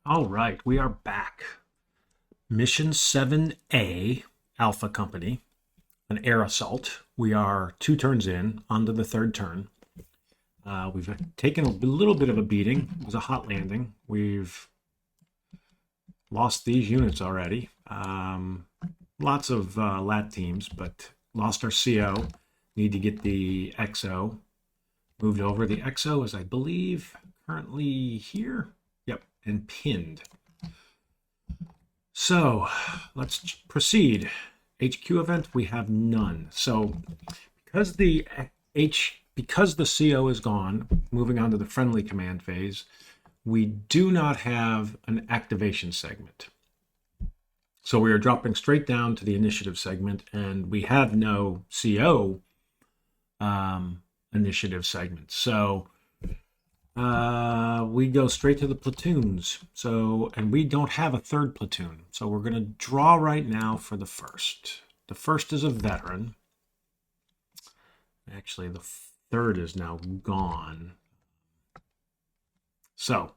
All right, we are back. Mission 7A, Alpha Company, an air assault. We are 2 turns in, onto the third turn. We've taken a little bit of a beating. It was a hot landing. We've lost these units already. Lots of lat teams, but lost our CO. Need to get the XO moved over. The XO is, I believe, currently here. Yep, and pinned. So let's proceed. HQ event, we have none. So because the CO is gone, moving on to the friendly command phase, we do not have an activation segment. So we are dropping straight down to the initiative segment, and we have no CO initiative segment. So we go straight to the platoons. And we don't have a third platoon. So we're going to draw right now for the first. The first is a veteran. Actually, the third is now gone. So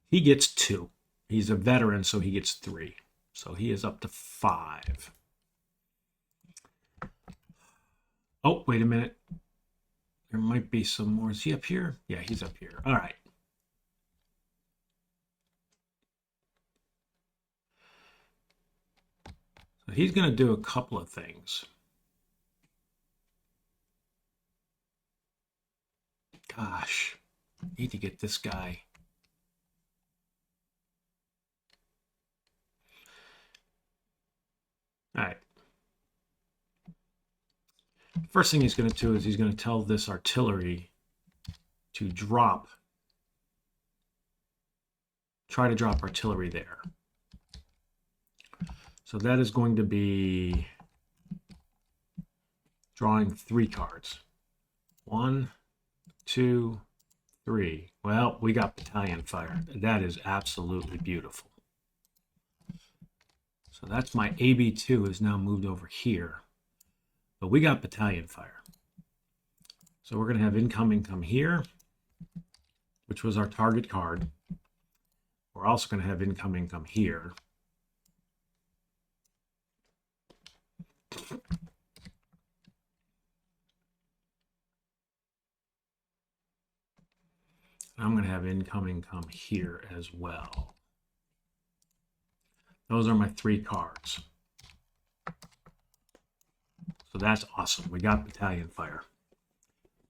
he gets 2. He's a veteran, so he gets 3. So he is up to 5. Oh, wait a minute. There might be some more. Is he up here? Yeah, he's up here. All right. So he's going to do a couple of things. Gosh, need to get this guy. All right. First thing he's going to do is he's going to tell this artillery to drop. Try to drop artillery there. So that is going to be drawing 3 cards. 1, 2, 3. Well, we got battalion fire. That is absolutely beautiful. So that's my AB2 is now moved over here. But we got battalion fire. So we're going to have incoming come here, which was our target card. We're also going to have incoming come here. I'm going to have incoming come here as well. Those are my 3 cards. So that's awesome. We got battalion fire.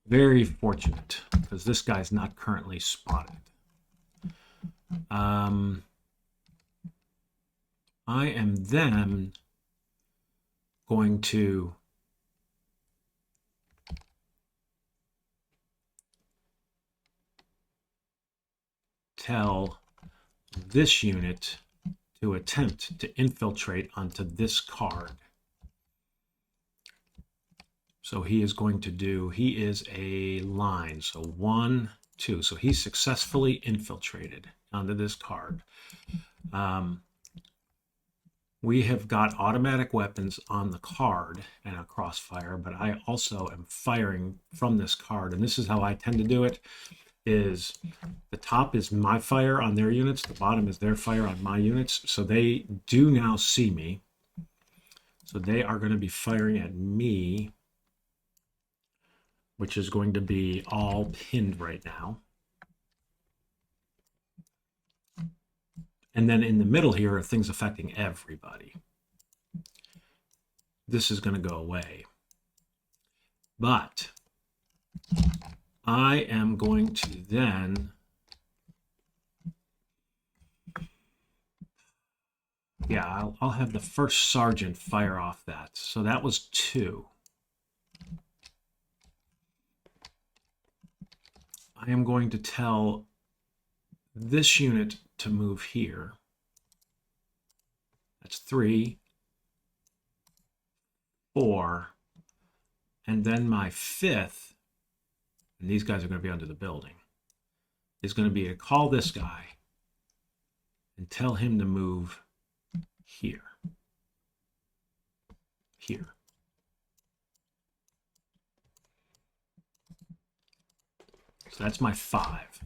Very fortunate, because this guy's not currently spotted. I am then going to tell this unit to attempt to infiltrate onto this card. So he is going to do, he is a line. So 1, 2. So he successfully infiltrated onto this card. We have got automatic weapons on the card and a crossfire, but I also am firing from this card. And this is how I tend to do it, is the top is my fire on their units, the bottom is their fire on my units. So they do now see me. So they are going to be firing at me, which is going to be all pinned right now. And then in the middle here are things affecting everybody. This is going to go away. But I am going to then, yeah, I'll have the first sergeant fire off that. So that was 2. I am going to tell this unit to move here. That's 3, 4, and then my 5th, and these guys are going to be under the building, is going to be to call this guy and tell him to move here. Here. So that's my 5.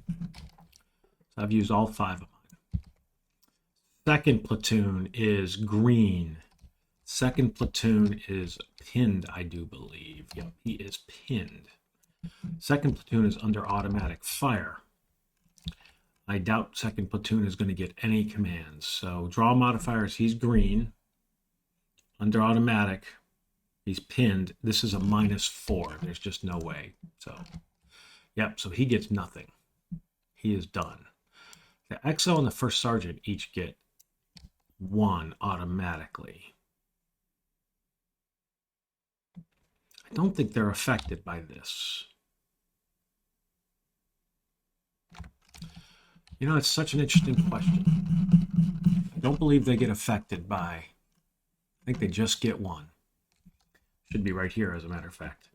I've used all 5 of mine. Second platoon is green. Second platoon is pinned, I do believe. Yep, he is pinned. Second platoon is under automatic fire. I doubt second platoon is going to get any commands. So draw modifiers, he's green. Under automatic, he's pinned. This is a -4. There's just no way. So, yep, so he gets nothing. He is done. The XO and the first sergeant each get 1 automatically. I don't think they're affected by this. You know, it's such an interesting question. I don't believe they get affected by, I think they just get 1. Should be right here, as a matter of fact.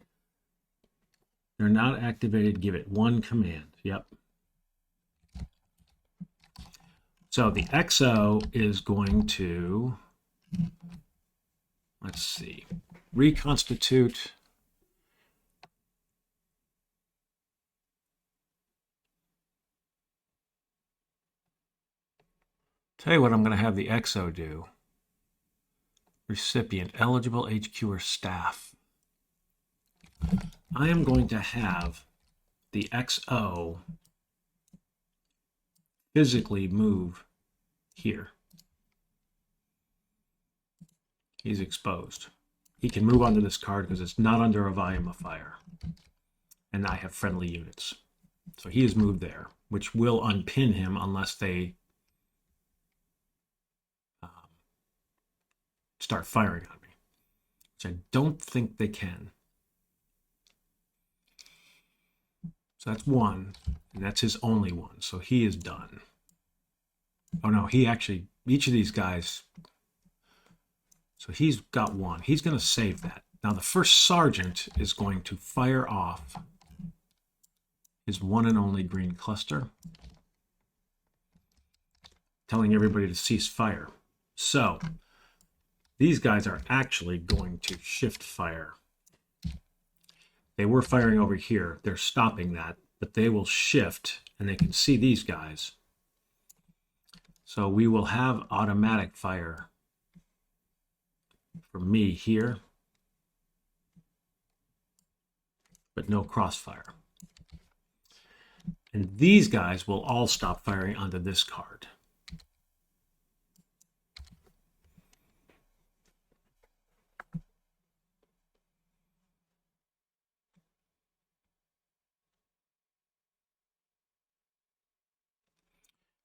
They're not activated, give it 1 command. Yep. So the XO is going to, let's see, reconstitute. Tell you what I'm going to have the XO do. Recipient, eligible HQ or staff. I am going to have the XO physically move here. He's exposed. He can move onto this card because it's not under a volume of fire. And I have friendly units. So he is moved there, which will unpin him unless they start firing on me, which I don't think they can. So that's 1, and that's his only 1. So he is done. Oh no, he actually, each of these guys, so he's got 1. He's going to save that. Now the first sergeant is going to fire off his 1 and only green cluster, telling everybody to cease fire. So these guys are actually going to shift fire. They were firing over here. They're stopping that, but they will shift, and they can see these guys. So we will have automatic fire for me here, but no crossfire. And these guys will all stop firing onto this card.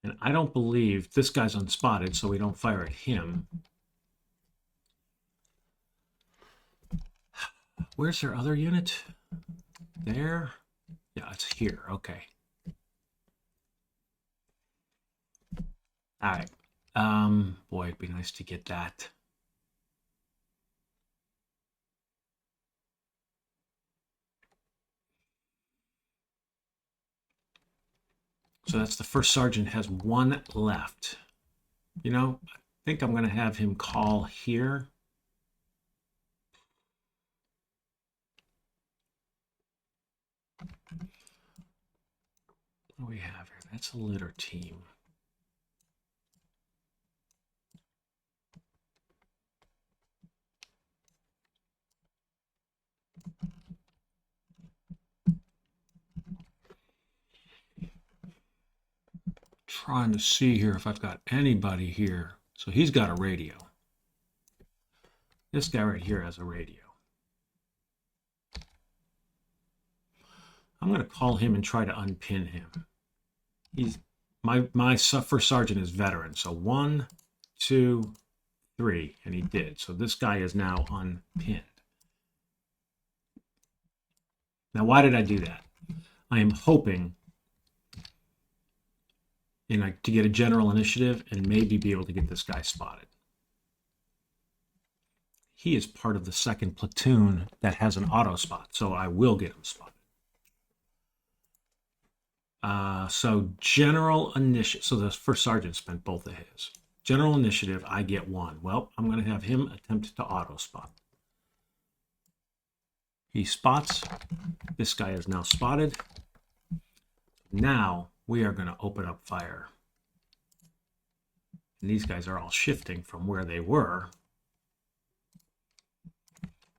And I don't believe this guy's unspotted, so we don't fire at him. Where's their other unit? There? Yeah, it's here. Okay. All right. Boy, it'd be nice to get that. So that's the first sergeant has 1 left. You know, I think I'm going to have him call here. What do we have here? That's a litter team. Trying to see here if I've got anybody here. So he's got a radio. This guy right here has a radio. I'm going to call him and try to unpin him. He's my first sergeant is veteran. So 1, 2, 3, and he did. So this guy is now unpinned. Now, why did I do that? I am hoping to get a general initiative and maybe be able to get this guy spotted. He is part of the second platoon that has an auto spot, so I will get him spotted. So general initiative, so the first sergeant spent both of his. General initiative, I get 1. Well, I'm going to have him attempt to auto spot. He spots. This guy is now spotted. Now we are going to open up fire. And these guys are all shifting from where they were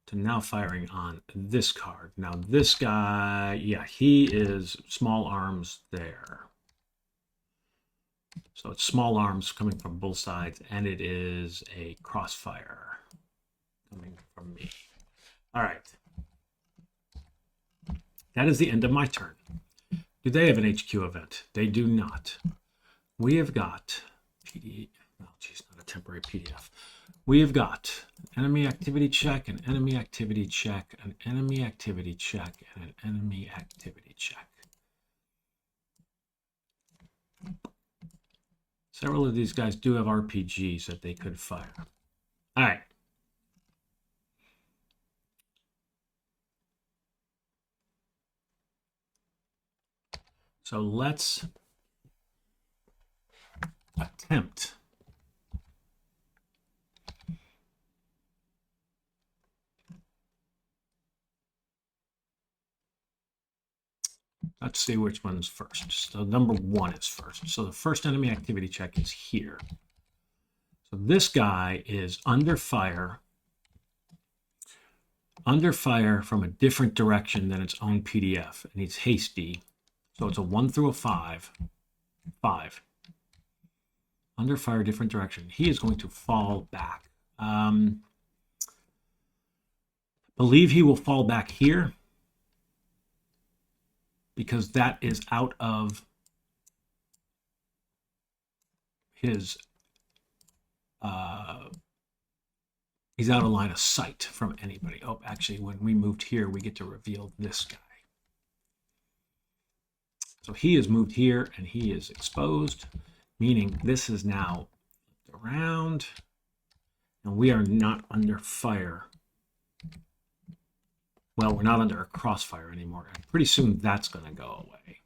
to now firing on this card. Now this guy, yeah, he is small arms there. So it's small arms coming from both sides, and it is a crossfire coming from me. All right. That is the end of my turn. Do they have an HQ event? They do not. We have got PDF. Oh, geez, not a temporary PDF. We have got an enemy activity check, an enemy activity check, an enemy activity check, and an enemy activity check. Several of these guys do have RPGs that they could fire. All right. So let's attempt let's see which one's first. So number 1 is first. So the first enemy activity check is here. So this guy is under fire from a different direction than its own PDF, and he's hasty. So it's a 1 through a 5. 5. Under fire, different direction. He is going to fall back. Believe he will fall back here because that is out of his he's out of line of sight from anybody. Oh, actually, when we moved here, we get to reveal this guy. So he is moved here and he is exposed, meaning this is now around and we are not under fire. Well, we're not under a crossfire anymore. And pretty soon that's going to go away.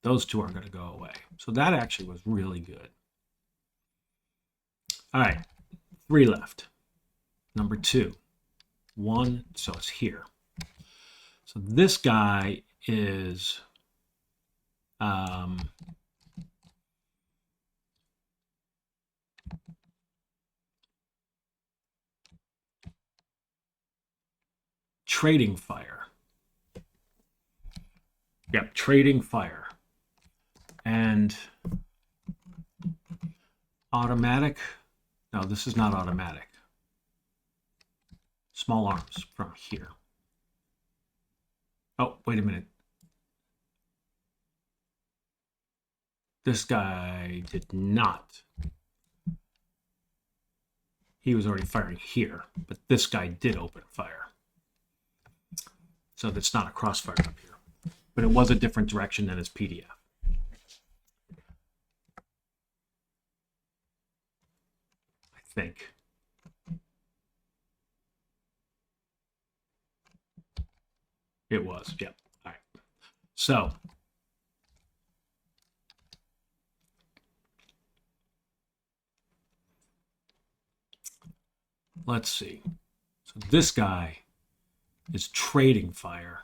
Those two are going to go away. So that actually was really good. All right, 3 left. Number 2. 1, so it's here. So this guy is trading fire. Yep, trading fire. And automatic. No, this is not automatic. Small arms from here. Oh, wait a minute. This guy did not. He was already firing here, but this guy did open fire. So that's not a crossfire up here. But it was a different direction than his PDF. I think. It was, yeah. All right. So let's see. So this guy is trading fire.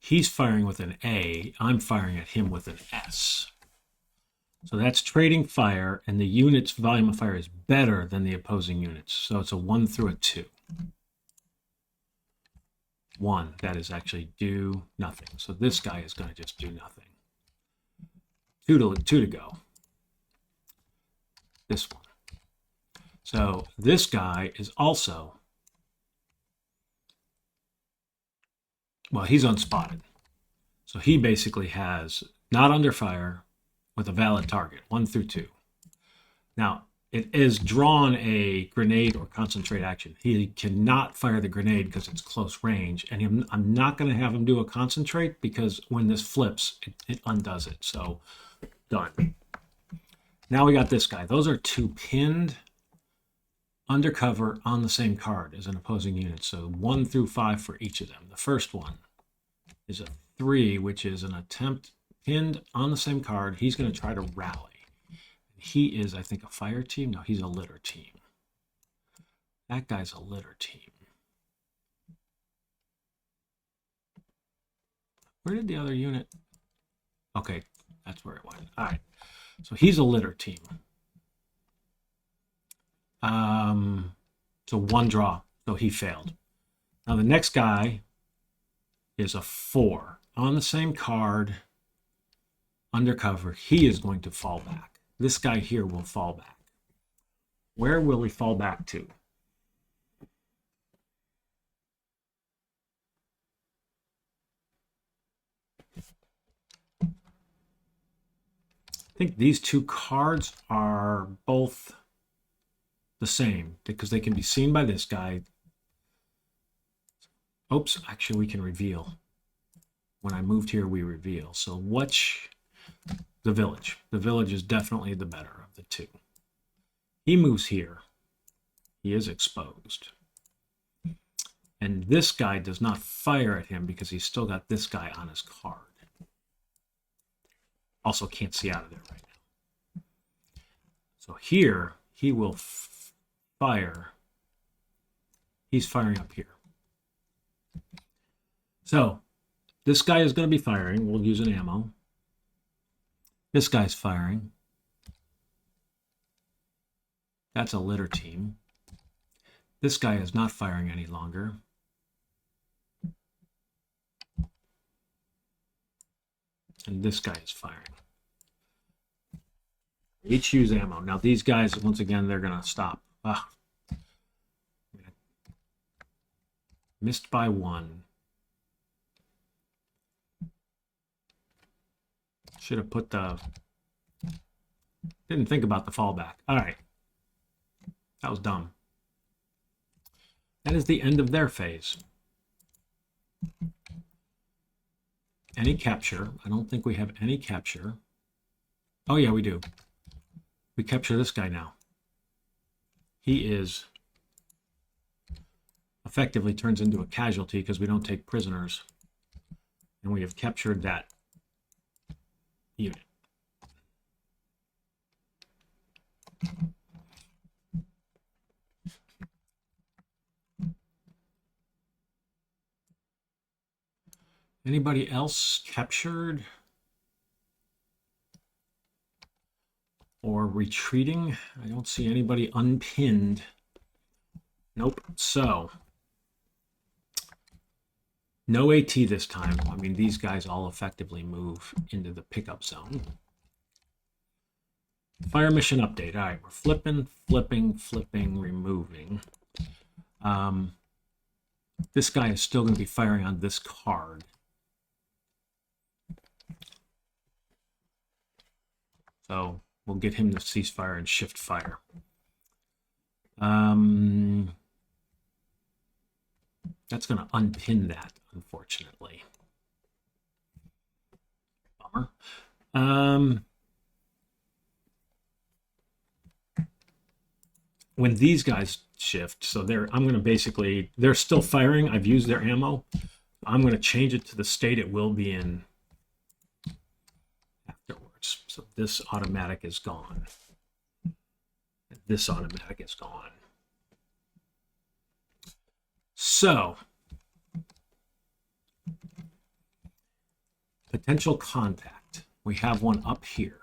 He's firing with an A. I'm firing at him with an S. So that's trading fire, and the unit's volume of fire is better than the opposing units. So it's a 1 through a 2. 1, that is actually do nothing. So this guy is going to just do nothing. 2 to go. This one. So this guy is also, well, he's unspotted. So he basically has not under fire with a valid target, 1 through 2. Now, it is drawn a grenade or concentrate action. He cannot fire the grenade because it's close range, and I'm not going to have him do a concentrate because when this flips, it undoes it. So, done. Now we got this guy. Those are 2 pinned undercover on the same card as an opposing unit. So 1 through 5 for each of them. The first one is a 3, which is an attempt pinned on the same card. He's going to try to rally. He is, I think, a fire team. No, he's a litter team. That guy's a litter team. Where did the other unit? Okay, that's where it went. All right. So he's a litter team. So one draw. So he failed. Now the next guy is a 4 on the same card, undercover. He is going to fall back. This guy here will fall back. Where will he fall back to? I think these two cards are both the same because they can be seen by this guy. Oops, actually we can reveal. When I moved here, we reveal. So which, the village. The village is definitely the better of the two. He moves here. He is exposed. And this guy does not fire at him because he's still got this guy on his card. Also can't see out of there right now. So here, he will fire. He's firing up here. So this guy is going to be firing. We'll use an ammo. This guy's firing. That's a litter team. This guy is not firing any longer. And this guy is firing. Each use ammo. Now these guys, once again, they're going to stop. Missed by 1. Should have put the... Didn't think about the fallback. All right. That was dumb. That is the end of their phase. Any capture? I don't think we have any capture. Oh yeah, we do. We capture this guy now. He is effectively turns into a casualty because we don't take prisoners. And we have captured that unit. Anybody else captured or retreating? I don't see anybody unpinned. Nope. So no AT this time. I mean, these guys all effectively move into the pickup zone. Fire mission update. All right, we're flipping, removing. This guy is still going to be firing on this card. So we'll get him to cease fire and shift fire. That's going to unpin that, unfortunately. Bummer. When these guys shift, so I'm going to basically, they're still firing. I've used their ammo. I'm going to change it to the state it will be in afterwards. So this automatic is gone. This automatic is gone. So, potential contact. We have one up here.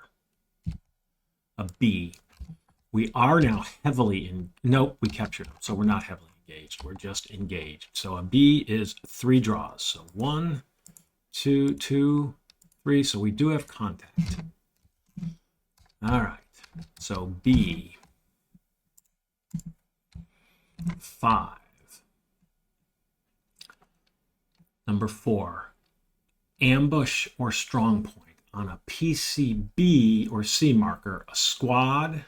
A B. We are now heavily in. Nope, we captured them. So we're not heavily engaged. We're just engaged. So a B is 3 draws. So 1, 2, 2, 3. So we do have contact. All right. So B. 5. Number 4. Ambush or strong point. On a PCB or C marker, a squad,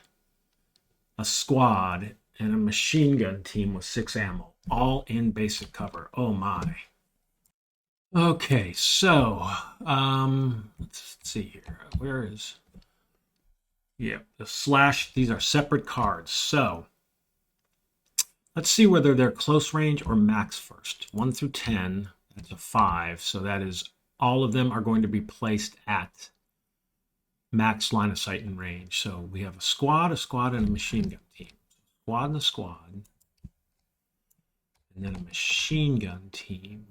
and a machine gun team with 6 ammo, all in basic cover. Oh my. Okay, so let's see here. Where is? Yeah, the slash. These are separate cards. So let's see whether they're close range or max first. 1 through 10. That's a 5. So that is all of them are going to be placed at max line of sight and range. So we have a squad, and a machine gun team. Squad and a squad. And then a machine gun team.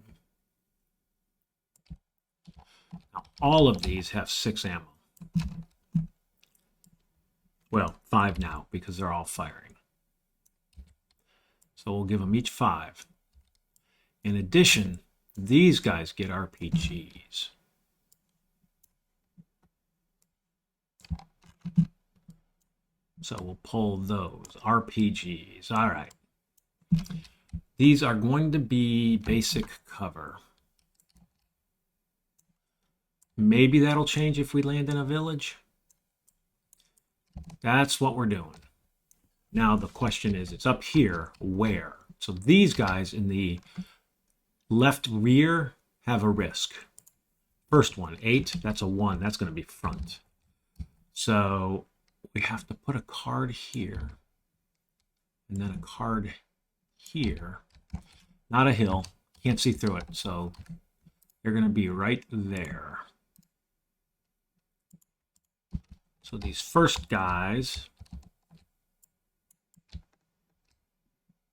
Now, all of these have 6 ammo. Well, 5 now because they're all firing. So we'll give them each 5. In addition, these guys get RPGs. So we'll pull those RPGs. All right. These are going to be basic cover. Maybe that'll change if we land in a village. That's what we're doing. Now the question is, it's up here, where? So these guys in the left rear have a risk. First one, 8, that's a 1. That's going to be front. So we have to put a card here. And then a card here. Not a hill. Can't see through it. So they're going to be right there. So these first guys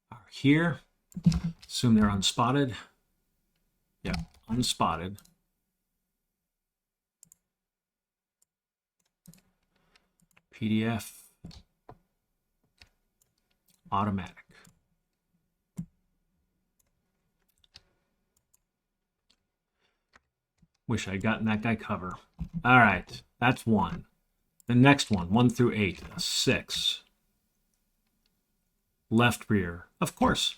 are here. Assume they're unspotted. Yep, unspotted. PDF. Automatic. Wish I'd gotten that guy cover. All right, that's 1. The next one, 1 through 8, a 6. Left rear, of course.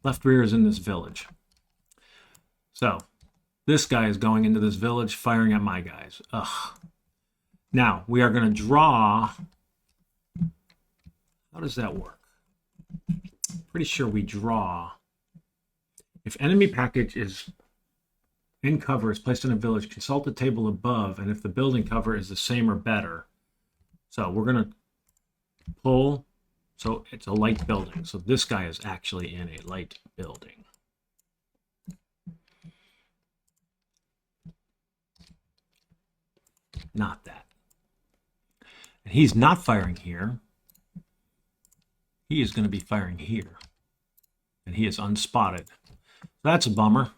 Left rear is in this village. So, this guy is going into this village, firing at my guys. Ugh. Now, we are going to draw. How does that work? Pretty sure we draw. If enemy package is in cover is placed in a village, consult the table above, and if the building cover is the same or better. So we're going to pull. So it's a light building. So this guy is actually in a light building. Not that. And he's not firing here. He is going to be firing here. And he is unspotted. That's a bummer.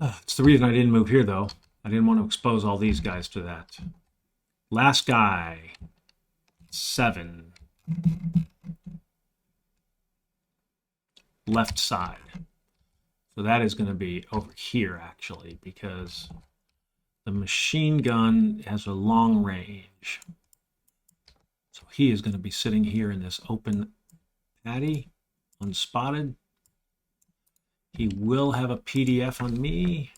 It's the reason I didn't move here, though. I didn't want to expose all these guys to that. Last guy, 7. Left side. So that is going to be over here, actually, because the machine gun has a long range. So he is going to be sitting here in this open patty, unspotted. He will have a PDF on me.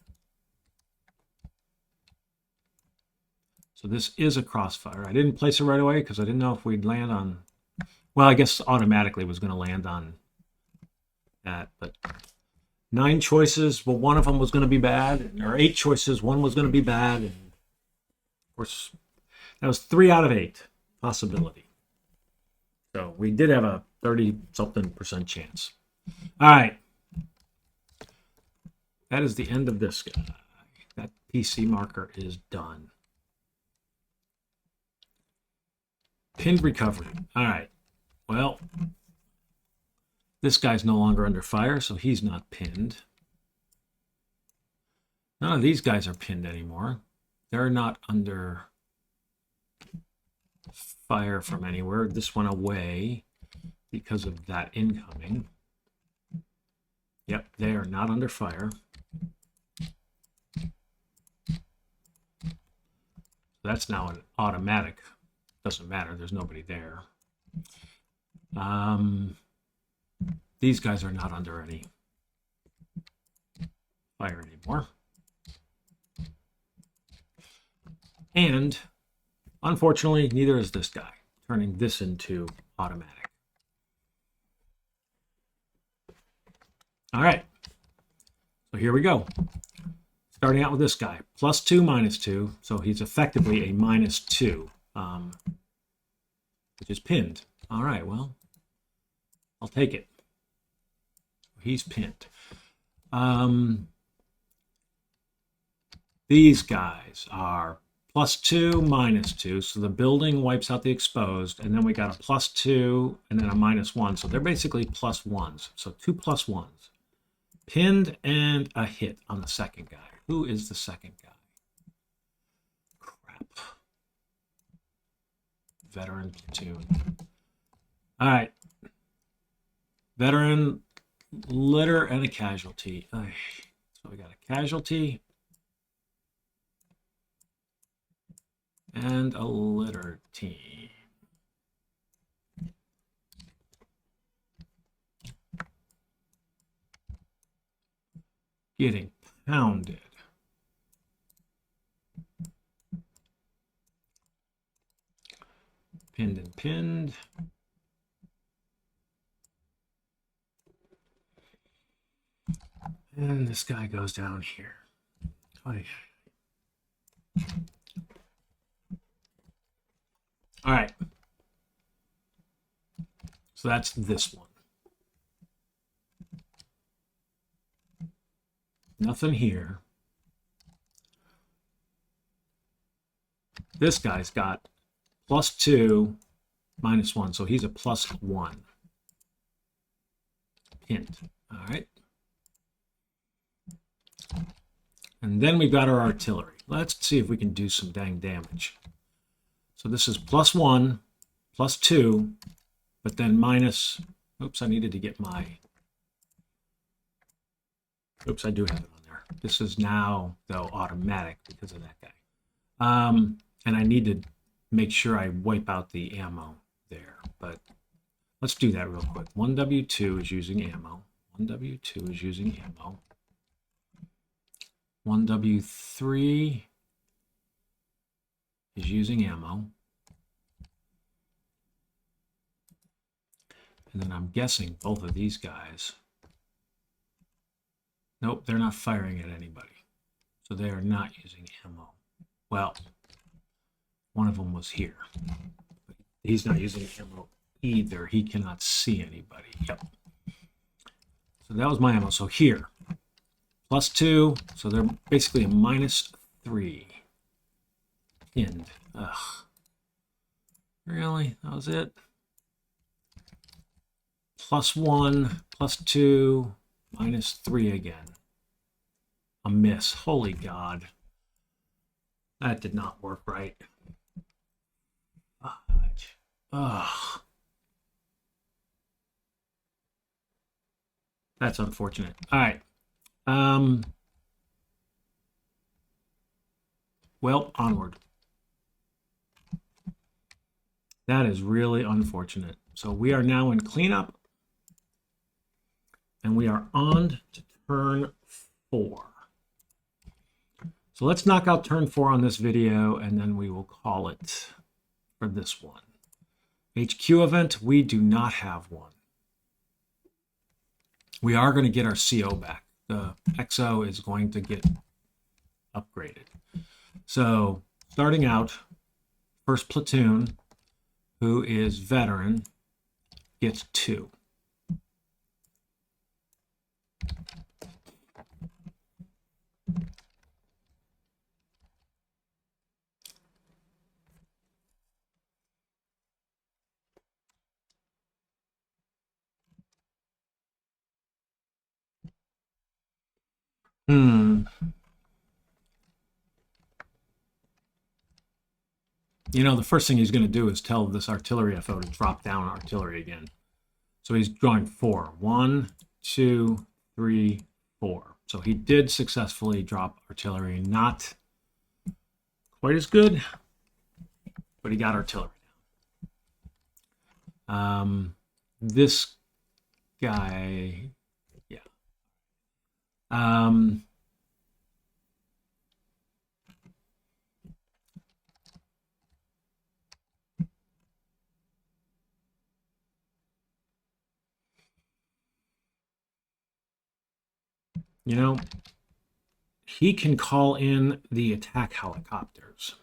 So this is a crossfire. I didn't place it right away because I didn't know if we'd land on... Well, I guess automatically was going to land on that. But 9 choices, well, one of them was going to be bad. Or 8 choices, one was going to be bad. And of course, that was 3 out of 8 possibility. So we did have a 30-something% chance. All right. That is the end of this guy. That PC marker is done. Pinned recovery. All right. Well, this guy's no longer under fire, so he's not pinned. None of these guys are pinned anymore. They're not under fire from anywhere. This went away because of that incoming. Yep, they are not under fire. That's now an automatic. Doesn't matter. There's nobody there. These guys are not under any fire anymore. And unfortunately, neither is this guy, turning this into automatic. All right. So here we go. Starting out with this guy, +2, -2. So he's effectively a -2, which is pinned. All right, well, I'll take it. He's pinned. These guys are +2, -2. So the building wipes out the exposed, and then we got a +2 and then a -1. So they're basically +1s. So 2 +1s. Pinned and a hit on the second guy. Who is the second guy? Crap. Veteran platoon. All right. Veteran, litter, and a casualty. So we got a casualty and a litter team. Getting pounded. Pinned and pinned. And this guy goes down here. All right. So that's this one. Nothing here. This guy's got +2, -1, so he's a +1. Hint. All right. And then we've got our artillery. Let's see if we can do some dang damage. So this is +1, +2, but then minus. Oops, I needed to get my. Oops, I do have it on there. This is now, though, automatic because of that guy. And I need to make sure I wipe out the ammo there. But let's do that real quick. 1W2 is using ammo. 1W2 is using ammo. 1W3 is using ammo. And then I'm guessing both of these guys. Nope, they're not firing at anybody. So they are not using ammo. Well, one of them was here. But he's not using ammo either. He cannot see anybody. Yep. So that was my ammo. So here, +2. So they're basically a -3. Pinned. Ugh. Really? That was it? +1, +2, -3 again. A miss. Holy God. That did not work right. Ugh. That's unfortunate. All right. Well, onward. That is really unfortunate. So we are now in cleanup. And we are on to turn 4. So let's knock out turn 4 on this video, and then we will call it for this one. HQ event, we do not have one. We are going to get our CO back. The XO is going to get upgraded. So starting out, first platoon, who is veteran, gets 2. You know, the first thing he's going to do is tell this artillery FO to drop down artillery again. So he's drawing 4. 1, 2, 3, 4. So he did successfully drop artillery. Not quite as good, but he got artillery down. This guy, yeah. You know, he can call in the attack helicopters.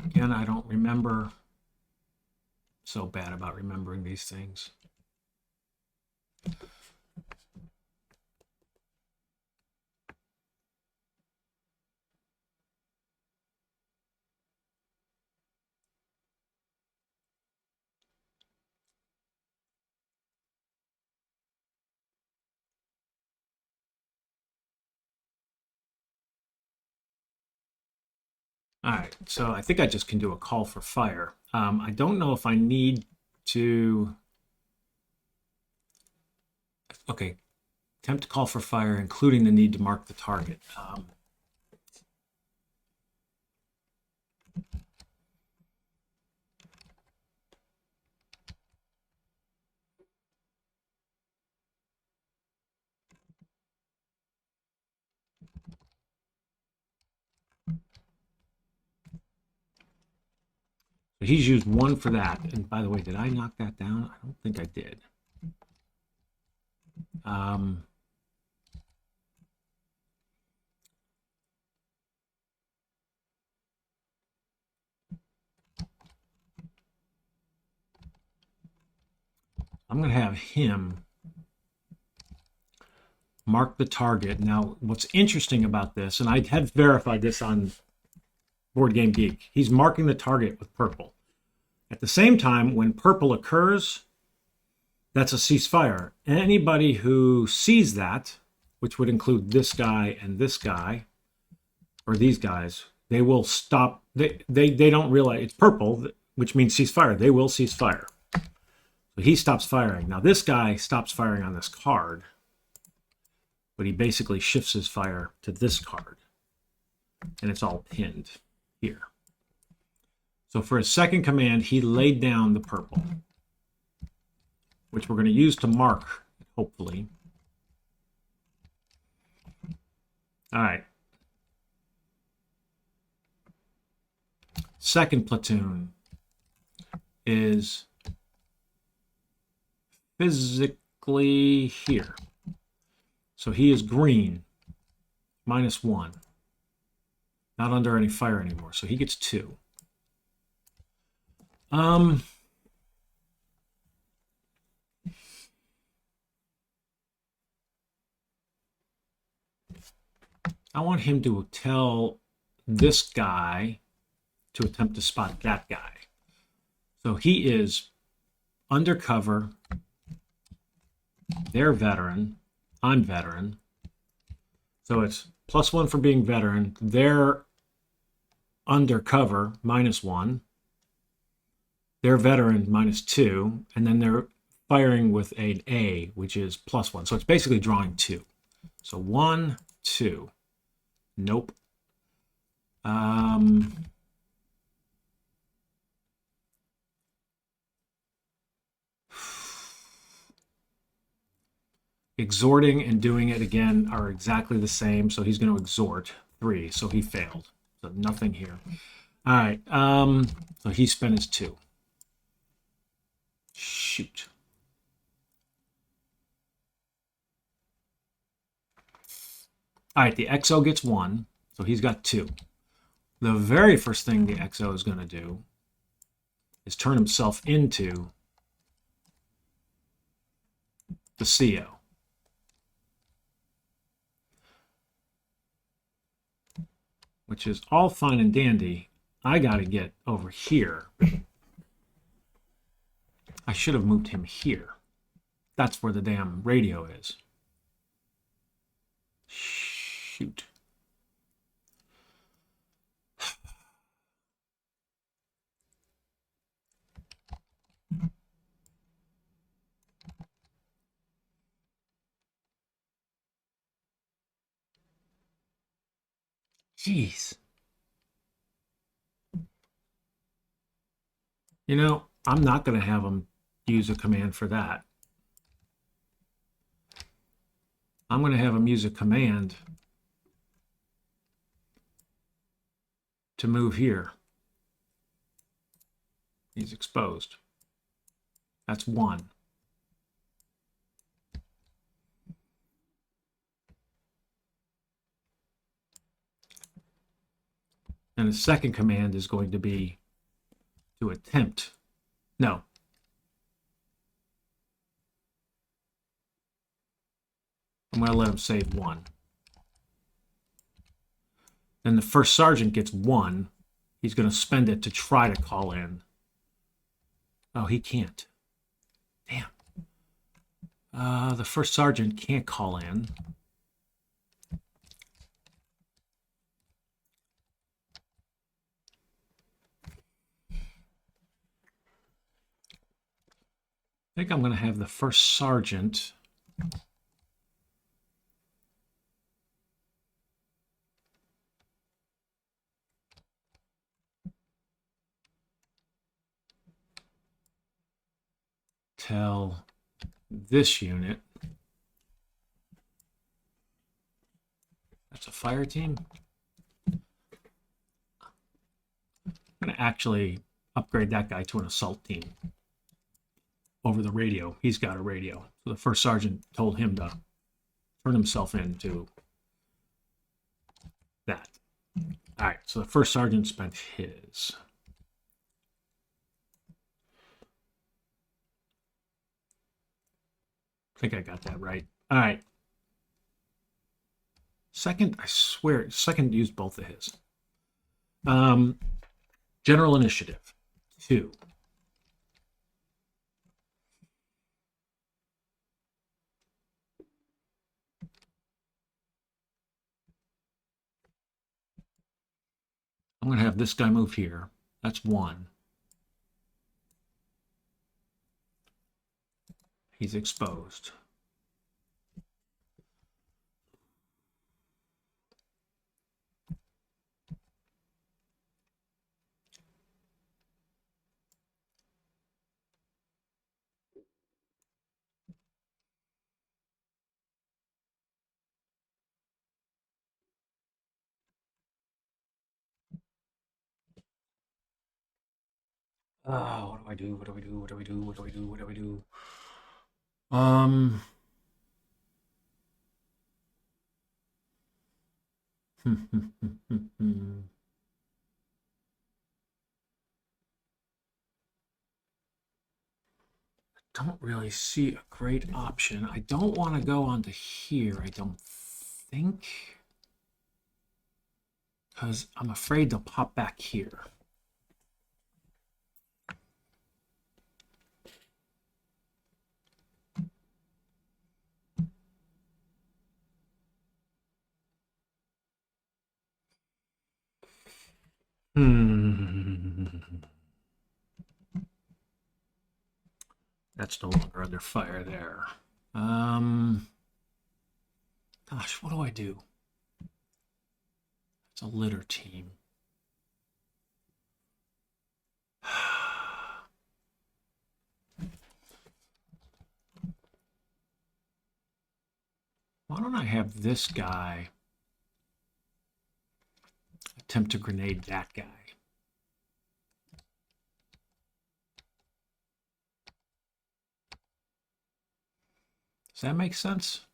Again, I don't remember. So bad about remembering these things. All right, so I think I just can do a call for fire. I don't know if I need to. Okay, attempt to call for fire, including the need to mark the target. But he's used one for that. And by the way, did I knock that down? I don't think I did. Um, I'm going to have him mark the target. Now, what's interesting about this, and I had verified this on Board Game Geek, he's marking the target with purple. At the same time, when purple occurs, that's a ceasefire. Anybody who sees that, which would include this guy and this guy, or these guys, they will stop. They don't realize it's purple, which means ceasefire. They will cease fire. So he stops firing. Now this guy stops firing on this card, but he basically shifts his fire to this card, and it's all pinned here. So for his second command, he laid down the purple, which we're going to use to mark, hopefully. All right. Second platoon is physically here. So he is green, -1. Not under any fire anymore, so he gets 2. I want him to tell this guy to attempt to spot that guy. So he is undercover. They're veteran. I'm veteran. So it's +1 for being veteran. They're undercover, -1. They're veteran, -2. And then they're firing with an A, which is +1. So it's basically drawing 2. So 1, 2. Nope. Exhorting and doing it again are exactly the same. So he's going to exhort 3. So he failed. So nothing here. All right. So he spent his 2. Shoot. All right. The XO gets 1. So he's got 2. The very first thing the XO is going to do is turn himself into the CO. Which is all fine and dandy. I got to get over here. I should have moved him here. That's where the damn radio is. Shoot. Jeez. You know, I'm not going to have him use a command for that. I'm going to have him use a command to move here. He's exposed. That's 1. And the second command is going to be to attempt. No. I'm going to let him save 1. Then the first sergeant gets 1. He's going to spend it to try to call in. Oh, he can't. Damn. The first sergeant can't call in. think I'm going to have the first sergeant tell this unit, that's a fire team. I'm going to actually upgrade that guy to an assault team over the radio. He's got a radio. So the first sergeant told him to turn himself into that. All right, so the first sergeant spent his. I think I got that right. All right. Second, I swear, second used both of his. General initiative, 2. I'm going to have this guy move here. That's 1. He's exposed. Oh, what do I do? What do I do? What do I do? What do I do? What do I do? Don't really see a great option. I don't want to go onto here, I don't think. Because I'm afraid they'll pop back here. That's no longer under fire there. Gosh, what do I do? It's a litter team. Why don't I have this guy attempt to grenade that guy? Does that make sense?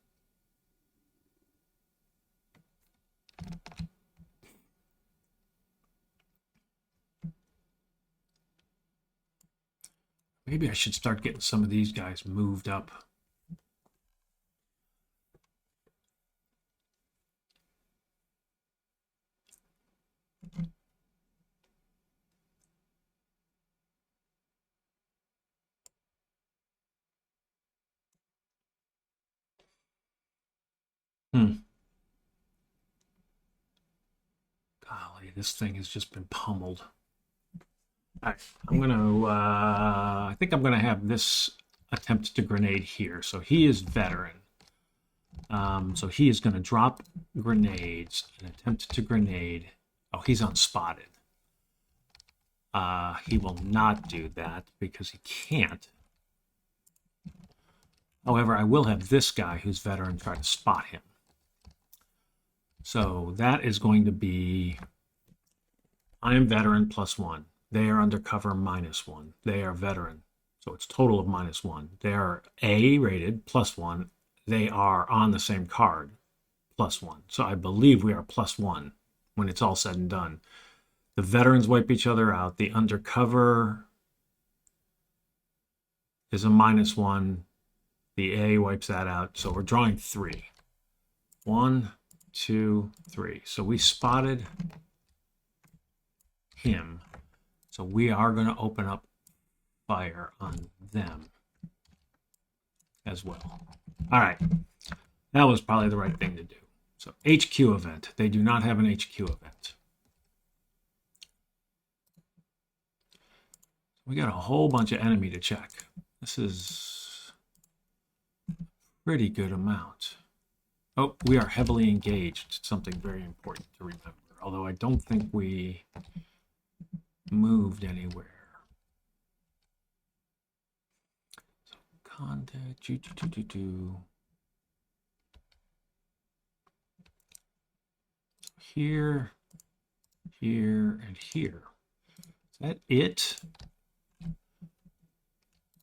Maybe I should start getting some of these guys moved up. Golly, this thing has just been pummeled. All right, I'm gonna, I think I'm gonna have this attempt to grenade here. So he is veteran. So he is gonna drop grenades and attempt to grenade. Oh, he's unspotted. He will not do that because he can't. However, I will have this guy who's veteran try to spot him. So that is going to be, I am veteran +1. They are undercover -1. They are veteran. So it's total of -1. They are A rated +1. They are on the same card +1. So I believe we are +1 when it's all said and done. The veterans wipe each other out. The undercover is a -1. The A wipes that out. So we're drawing 3. 1, 2, 3. So we spotted him. So we are going to open up fire on them as well. All right. That was probably the right thing to do. So HQ event. They do not have an HQ event. We got a whole bunch of enemy to check. This is a pretty good amount. Oh, we are heavily engaged. Something very important to remember. Although I don't think we moved anywhere. So contact. Here, here, and here. Is that it?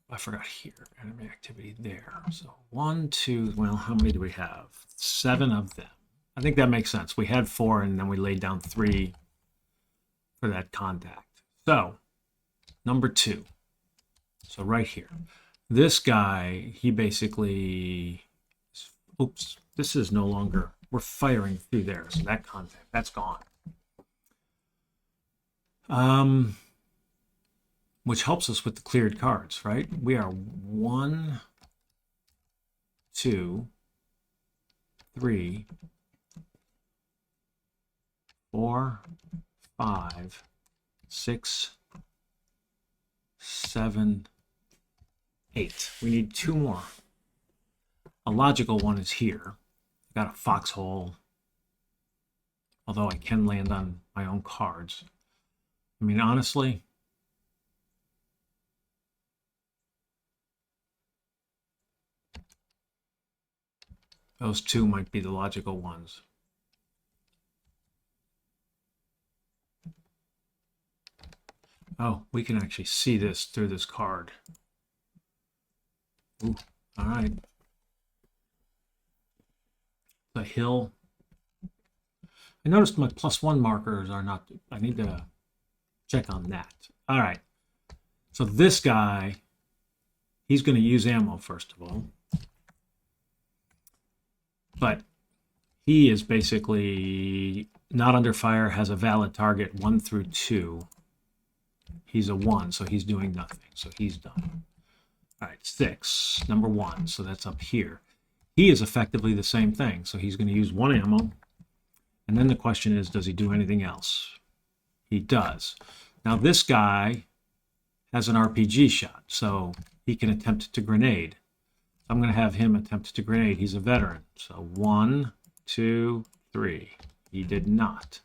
I forgot here. Enemy activity there. So 1, 2. Well, how many do we have? 7 of them. I think that makes sense. We had 4, and then we laid down 3 for that contact. So number 2. So right here, this guy, he basically. Oops. This is no longer. We're firing through there, so that contact, that's gone. Which helps us with the cleared cards, right? We are 1, 2, 3, 4, 5, 6, 7, 8. We need 2 more. A logical one is here. Got a foxhole, although I can land on my own cards. I mean, honestly, those 2 might be the logical ones. Oh, we can actually see this through this card. Ooh, all right. The hill. I noticed my +1 markers are not. I need to check on that. All right. So this guy, he's going to use ammo first of all. But he is basically not under fire, has a valid target 1 through 2. He's a 1, so he's doing nothing. So he's done. All right, 6, number 1. So that's up here. He is effectively the same thing. So he's going to use 1 ammo. And then the question is, does he do anything else? He does. Now this guy has an RPG shot, so he can attempt to grenade. I'm going to have him attempt to grenade. He's a veteran. So 1, 2, 3. He did not.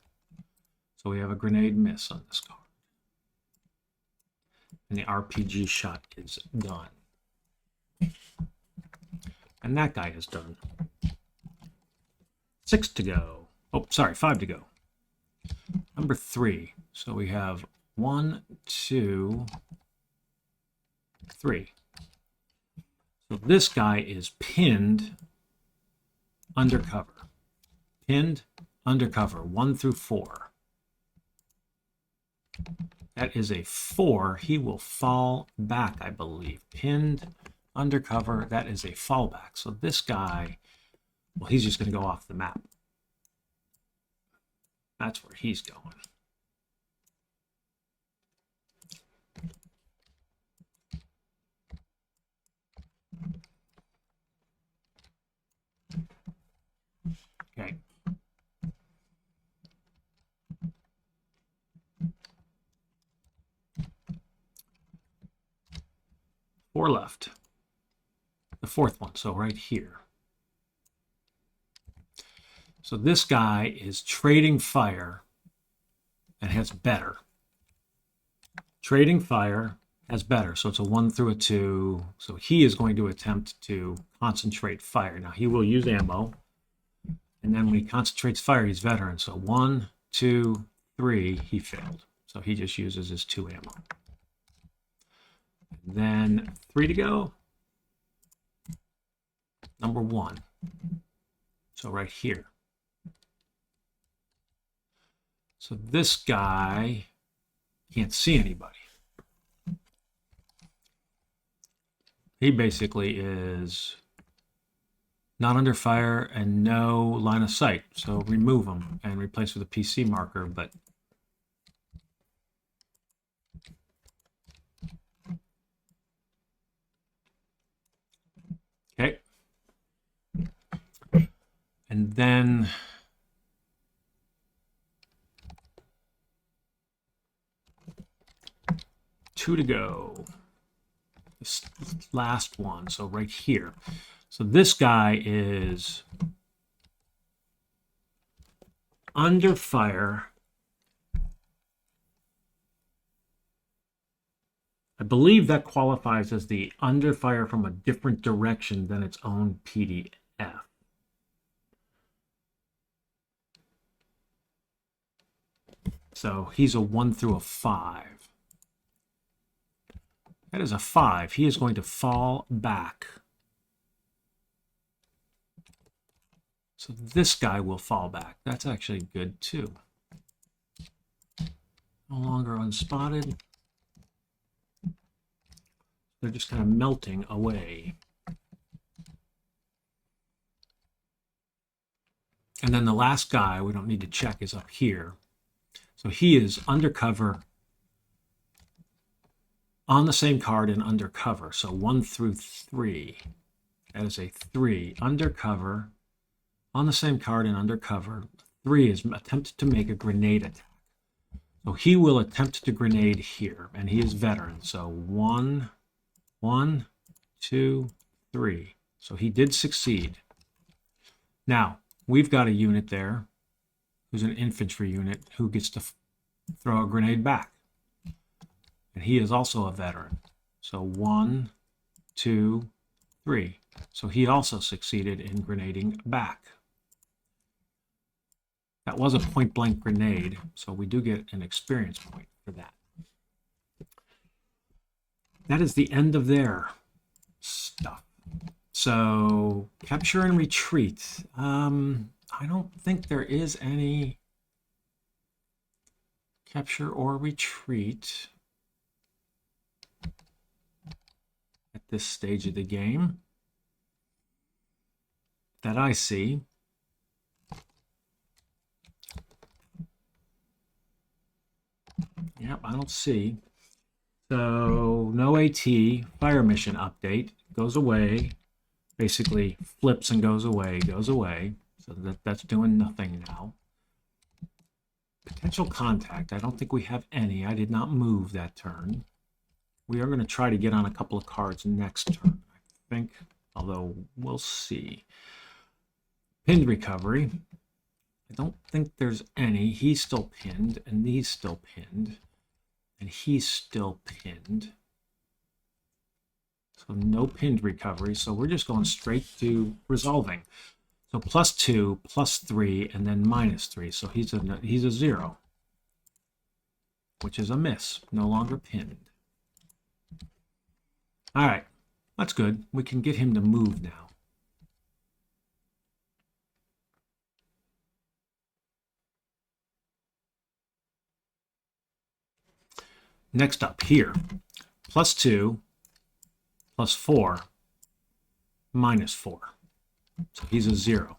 So we have a grenade miss on this card. And the RPG shot is done. And that guy is done. 6 to go. Oh, sorry, 5 to go. Number 3. So we have 1, 2, 3. So this guy is pinned undercover. Pinned undercover, 1 through 4. That is a 4. He will fall back, I believe. Pinned undercover, that is a fallback. So this guy, well, he's just going to go off the map. That's where he's going. Okay. Four left. The 4th one, so right here. So this guy is trading fire and has better. Trading fire has better, so it's a 1 through a 2. So he is going to attempt to concentrate fire. Now he will use ammo, and then when he concentrates fire, he's veteran. So 1, 2, 3, he failed. So he just uses his 2 ammo. And then 3 to go. Number 1. So right here. So this guy can't see anybody. He basically is not under fire and no line of sight. So remove him and replace with a PC marker, but okay. And then two to go. last one. So right here. So this guy is under fire. I believe that qualifies as the under fire from a different direction than its own PDF. So he's a 1 through a 5. That is a 5. He is going to fall back. So this guy will fall back. That's actually good too. No longer unspotted. They're just kind of melting away. And then the last guy we don't need to check is up here. So he is undercover on the same card and undercover. So 1 through 3. That is a 3. Undercover on the same card and undercover. 3 is attempt to make a grenade attack. So he will attempt to grenade here, and he is veteran. So 1, 2, 3. So he did succeed. Now, we've got a unit there who's an infantry unit who gets to throw a grenade back. And he is also a veteran. So 1, 2, 3. So he also succeeded in grenading back. That was a point-blank grenade, so we do get an experience point for that. That is the end of their stuff. So capture and retreat. I don't think there is any capture or retreat at this stage of the game that I see. Yep, I don't see. So no AT, fire mission update, goes away, basically flips and goes away. So that's doing nothing now. Potential contact, I don't think we have any. I did not move that turn. We are going to try to get on a couple of cards next turn, I think, although we'll see. Pinned recovery. I don't think there's any. He's still pinned, and he's still pinned, and he's still pinned. So no pinned recovery. So we're just going straight to resolving. So +2, +3, and then -3. So he's a 0, which is a miss. No longer pinned. All right, that's good. We can get him to move now. Next up here, +2, +4, -4. So he's a 0.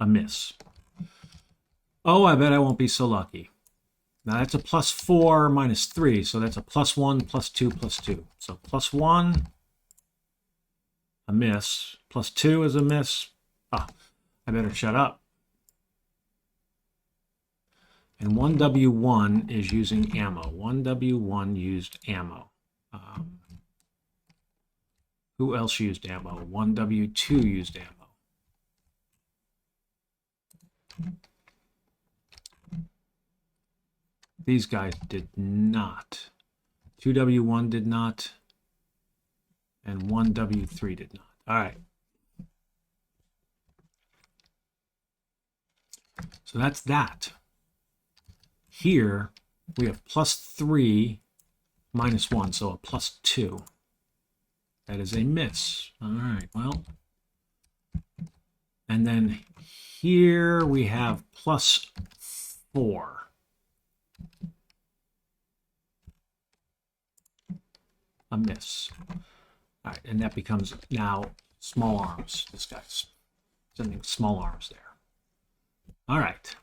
A miss. Oh, I bet I won't be so lucky. Now that's a +4, -3, so that's a +1, +2, +2. So +1, a miss. +2 is a miss. Ah, I better shut up. And 1W1 is using ammo. 1W1 used ammo. Who else used ammo? 1W2 used ammo. These guys did not. 2W1 did not. And 1W3 did not. All right. So that's that. Here we have +3, -1, so a +2. That is a miss. All right, well. And then here we have +4. A miss. All right, and that becomes now small arms. This guy's sending small arms there. All right.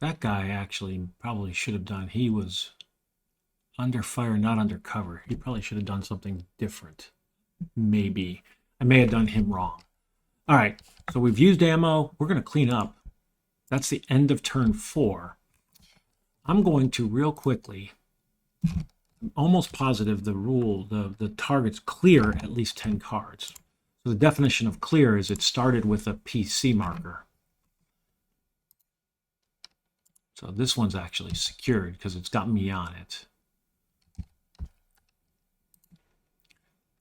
That guy actually probably should have done, he was under fire, not under cover. He probably should have done something different. Maybe. I may have done him wrong. All right, so we've used ammo. We're going to clean up. That's the end of turn 4. I'm going to real quickly, I'm almost positive the target's clear at least 10 cards. So the definition of clear is it started with a PC marker. So this one's actually secured because it's got me on it.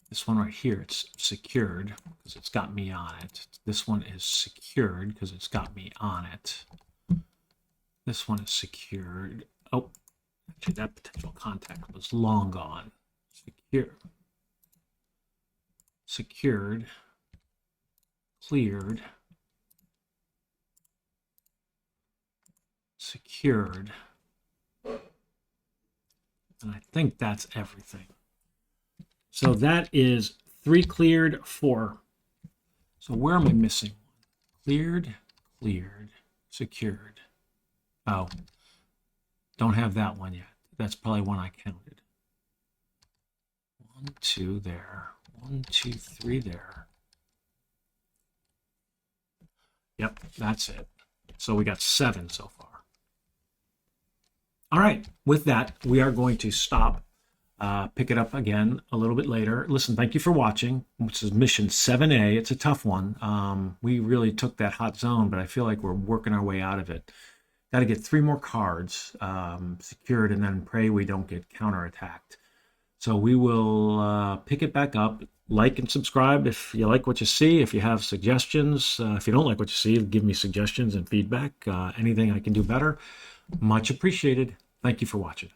This one right here, it's secured because it's got me on it. This one is secured because it's got me on it. This one is secured. Oh, actually that potential contact was long gone. Secure. Secured. Cleared. Secured. And I think that's everything. So that is 3 cleared, 4. So where am I missing? Cleared, cleared, secured. Oh, don't have that one yet. That's probably one I counted. 1, 2 there. 1, 2, 3 there. Yep, that's it. So we got 7 so far. All right, with that, we are going to stop. Pick it up again a little bit later. Listen, thank you for watching. This is mission 7A. It's a tough one. We really took that hot zone, but I feel like we're working our way out of it. Got to get 3 more cards secured and then pray we don't get counterattacked. So we will pick it back up. Like and subscribe if you like what you see. If you have suggestions, if you don't like what you see, give me suggestions and feedback. Anything I can do better. Much appreciated. Thank you for watching.